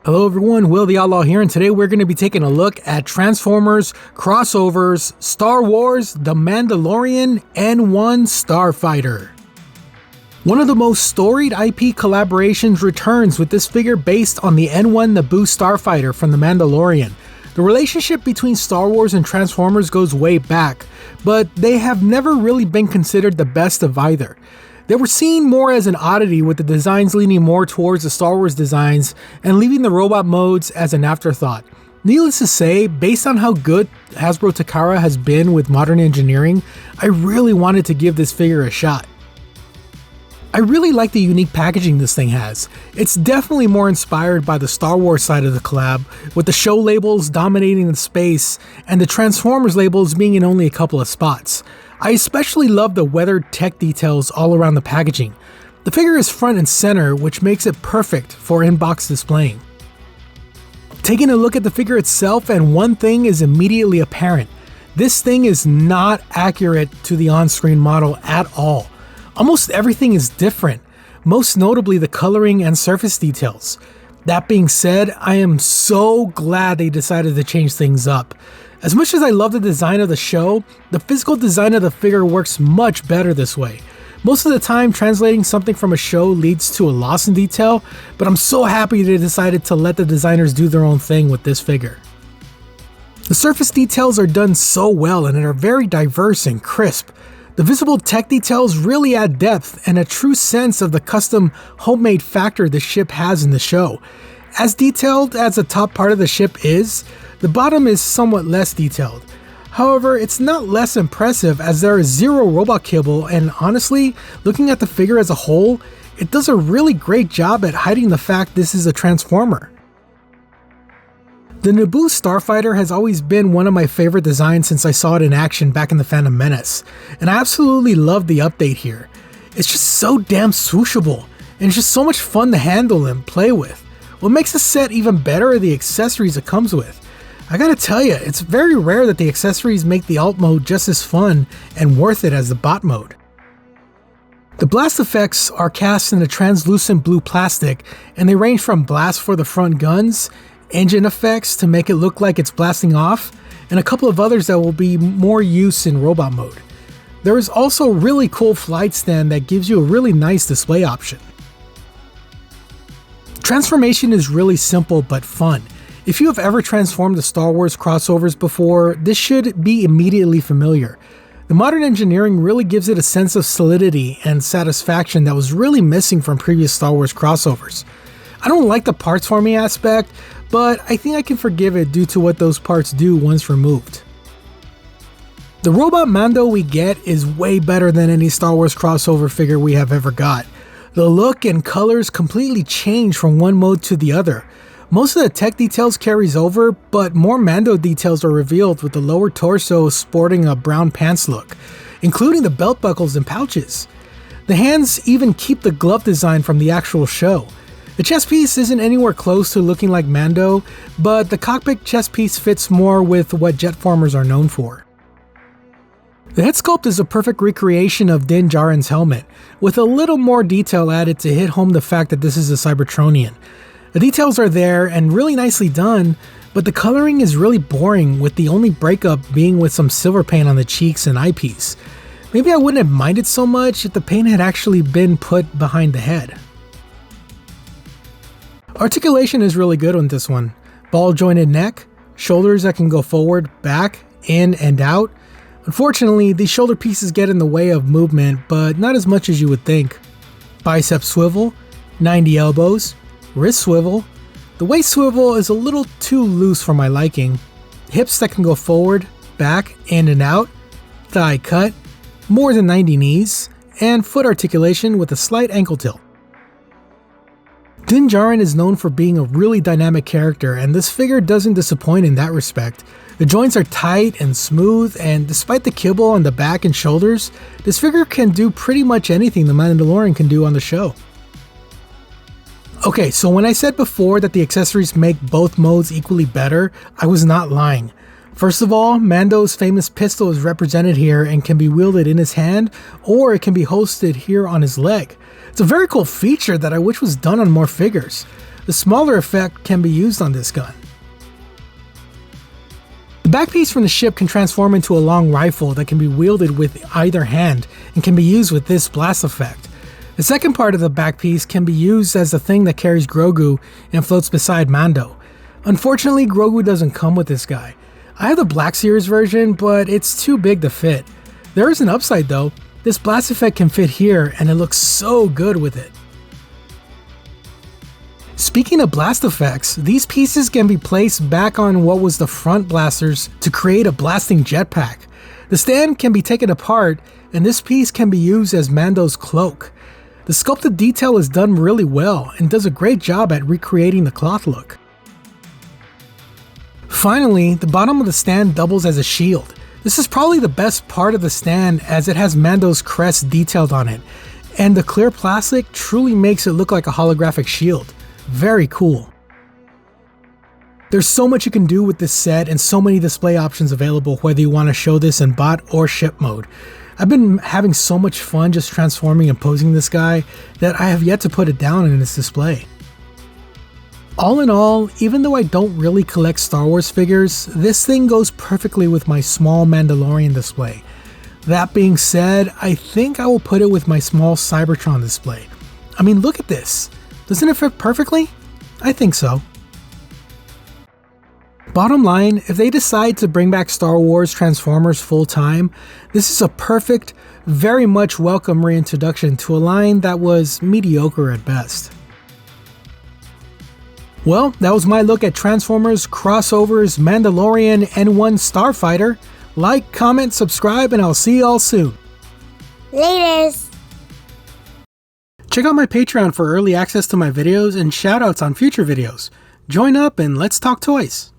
Hello everyone, Will the Outlaw here, and today we're going to be taking a look at Transformers, crossovers, Star Wars, The Mandalorian, N1 Starfighter. One of the most storied IP collaborations returns with this figure based on the N1 Naboo Starfighter from The Mandalorian. The relationship between Star Wars and Transformers goes way back, but they have never really been considered the best of either. They were seen more as an oddity, with the designs leaning more towards the Star Wars designs and leaving the robot modes as an afterthought. Needless to say, based on how good Hasbro Takara has been with modern engineering, I really wanted to give this figure a shot. I really like the unique packaging this thing has. It's definitely more inspired by the Star Wars side of the collab, with the show labels dominating the space and the Transformers labels being in only a couple of spots. I especially love the weathered tech details all around the packaging. The figure is front and center, which makes it perfect for in-box displaying. Taking a look at the figure itself, and one thing is immediately apparent. This thing is not accurate to the on-screen model at all. Almost everything is different, most notably the coloring and surface details. That being said, I am so glad they decided to change things up. As much as I love the design of the show, the physical design of the figure works much better this way. Most of the time, translating something from a show leads to a loss in detail, but I'm so happy they decided to let the designers do their own thing with this figure. The surface details are done so well and are very diverse and crisp. The visible tech details really add depth and a true sense of the custom homemade factor the ship has in the show. As detailed as the top part of the ship is, the bottom is somewhat less detailed. However, it's not less impressive as there is zero robot kibble, and honestly, looking at the figure as a whole, it does a really great job at hiding the fact this is a Transformer. The Naboo Starfighter has always been one of my favorite designs since I saw it in action back in the Phantom Menace, and I absolutely love the update here. It's just so damn swooshable, and it's just so much fun to handle and play with. What makes the set even better are the accessories it comes with. I gotta tell you, it's very rare that the accessories make the alt mode just as fun and worth it as the bot mode. The blast effects are cast in a translucent blue plastic, and they range from blast for the front guns, engine effects to make it look like it's blasting off, and a couple of others that will be more use in robot mode. There is also a really cool flight stand that gives you a really nice display option. Transformation is really simple but fun. If you have ever transformed the Star Wars crossovers before, this should be immediately familiar. The modern engineering really gives it a sense of solidity and satisfaction that was really missing from previous Star Wars crossovers. I don't like the parts forming aspect, but I think I can forgive it due to what those parts do once removed. The robot Mando we get is way better than any Star Wars crossover figure we have ever got. The look and colors completely change from one mode to the other. Most of the tech details carries over, but more Mando details are revealed, with the lower torso sporting a brown pants look, including the belt buckles and pouches. The hands even keep the glove design from the actual show. The chest piece isn't anywhere close to looking like Mando, but the cockpit chest piece fits more with what jetformers are known for. The head sculpt is a perfect recreation of Dinn Djarin's helmet, with a little more detail added to hit home the fact that this is a Cybertronian. The details are there and really nicely done, but the coloring is really boring, with the only breakup being with some silver paint on the cheeks and eyepiece. Maybe I wouldn't have minded so much if the paint had actually been put behind the head. Articulation is really good on this one. Ball jointed neck, shoulders that can go forward, back, in, and out. Unfortunately, these shoulder pieces get in the way of movement, but not as much as you would think. Bicep swivel, 90 elbows, wrist swivel. The waist swivel is a little too loose for my liking. Hips that can go forward, back, in and out. Thigh cut, more than 90 knees, and foot articulation with a slight ankle tilt. Dinn Djarin is known for being a really dynamic character, and this figure doesn't disappoint in that respect. The joints are tight and smooth, and despite the kibble on the back and shoulders, this figure can do pretty much anything the Mandalorian can do on the show. Okay, so when I said before that the accessories make both modes equally better, I was not lying. First of all, Mando's famous pistol is represented here and can be wielded in his hand, or it can be hosted here on his leg. It's a very cool feature that I wish was done on more figures. The smaller effect can be used on this gun. The back piece from the ship can transform into a long rifle that can be wielded with either hand and can be used with this blast effect. The second part of the back piece can be used as the thing that carries Grogu and floats beside Mando. Unfortunately, Grogu doesn't come with this guy. I have the Black Series version, but it's too big to fit. There is an upside though. This blast effect can fit here and it looks so good with it. Speaking of blast effects, these pieces can be placed back on what was the front blasters to create a blasting jetpack. The stand can be taken apart and this piece can be used as Mando's cloak. The sculpted detail is done really well and does a great job at recreating the cloth look. Finally, the bottom of the stand doubles as a shield. This is probably the best part of the stand as it has Mando's crest detailed on it, and the clear plastic truly makes it look like a holographic shield. Very cool. There's so much you can do with this set and so many display options available whether you want to show this in bot or ship mode. I've been having so much fun just transforming and posing this guy that I have yet to put it down in this display. All in all, even though I don't really collect Star Wars figures, this thing goes perfectly with my small Mandalorian display. That being said, I think I will put it with my small Cybertron display. I mean, look at this. Doesn't it fit perfectly? I think so. Bottom line, if they decide to bring back Star Wars Transformers full time, this is a perfect, very much welcome reintroduction to a line that was mediocre at best. Well, that was my look at Transformers, Crossovers, Mandalorian, N1 Starfighter. Like, comment, subscribe, and I'll see y'all soon. Laters! Check out my Patreon for early access to my videos and shoutouts on future videos. Join up and let's talk toys.